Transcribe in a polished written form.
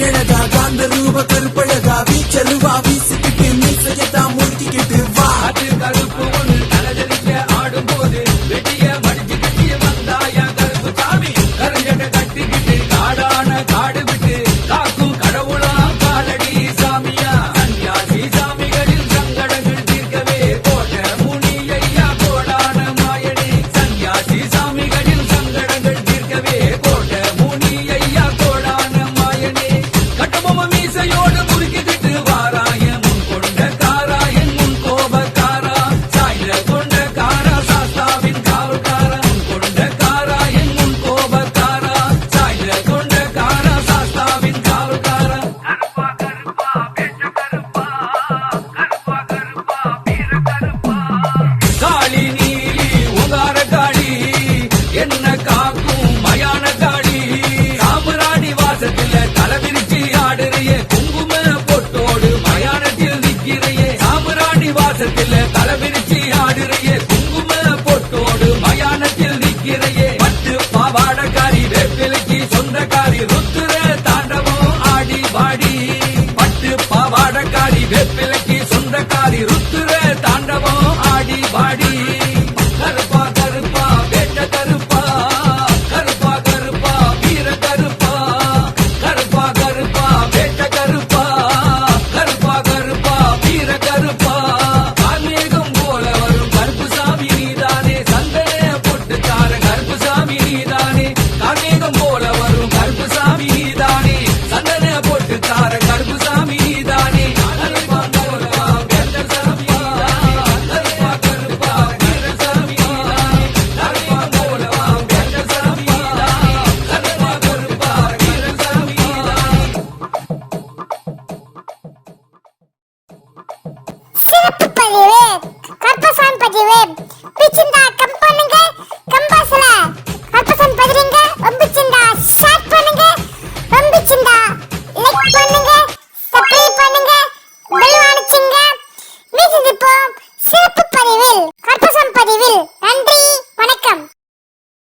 அழகா காந்த ரூப கருப்பழகா வீச்சலுவா வீசிக்கிட்டு மீசையத்தான் முறுக்கிக்கிட்டு வா. அது கருப்பு ஒண்ணு தலைதறிக்க ஆடும் போது வெட்டிய மடிச்சுக்கிட்டு வந்தாய கருப்பு சாமி. கருஞ்சட்டை கட்டிக்கிட்டு காடான காடு விட்டு காக்கும் கடவுளா காலடி சாமியா. சன்னியாசி சாமிகளின் சங்கடங்கள் தீர்க்கவே கோட்ட முனி ஐயா கோடான மாயடி. சன்னியாசி சாமிகளின் சங்கடங்கள் தீர்க்கவே கோட்ட முனி ஐயா கோடான மாயடி. கட்டபொம்ம மீசையோடு முறுக்கிக்கிட்டு வாராய முன் கொண்ட காராயன் முன் கோபக்காரா. சாய்ந்த கொண்ட காரா சாஸ்தாவின் காவல்காரா. முன் கொண்ட காராயன் முன் கோபக்காரா. சாய்ந்த கொண்ட காரா சாஸ்தாவின் காவல்காரா. கருப்பா கருப்பா பேச்ச கருப்பா. கருப்பா கருப்பா வீர கருப்பா. காளி நீலி உங்கார காளி என்ன காக்கும் மயான காளி. சாமுராணி வாசத்துல தலைவிரிச்சி ஆடுறிய குங்கும பொட்டோடு மயானத்தில் நிற்கிறையே. சாமுராணி வாசத்துல தலைவிரிச்சி ஆடுறிய குங்கும பொட்டோடு மயானத்தில் நிற்கிறையே. பட்டு பாவாடக்காரி வேப்பிலைக்கு சொந்தக்காரி ருத்துர தாண்டவம் ஆடி பாடி. பட்டு பாவாடக்காரி வேப்பிலைக்கு சொந்தக்காரி ருத்துர தாண்டவம் ஆடி பாடி. கருப்பா கருப்பா வேட்ட கருப்பா. கருப்பா கருப்பா வீர கருப்பா. கருப்பா கருப்பா வேட்ட கருப்பா. கருப்பா கருப்பா வீர கருப்பா. கார்மேகம் போல வரும் கருப்பு சாமி நீதானே. சந்தன பொட்டுக்கார கருப்பு சாமி நீதானே. கார்மேகம் போல வரும் கருப்பு சாமி நீதானே. சந்தன பொட்டுக்கார கருப்பு சாமி நீதானே. கருப்பா கருப்பா வேட்ட சாமி நீதானே. கருப்பா கருப்பா வீர சாமி நீதானே. கார்மேகம் போல வரும் வேட்ட சாமி நீதானே. கருப்பா கருப்பா வீர சாமி நீதானே. சிறப்பு பதிவு கருப்பசாமி பதிவு பிச்சிந்தா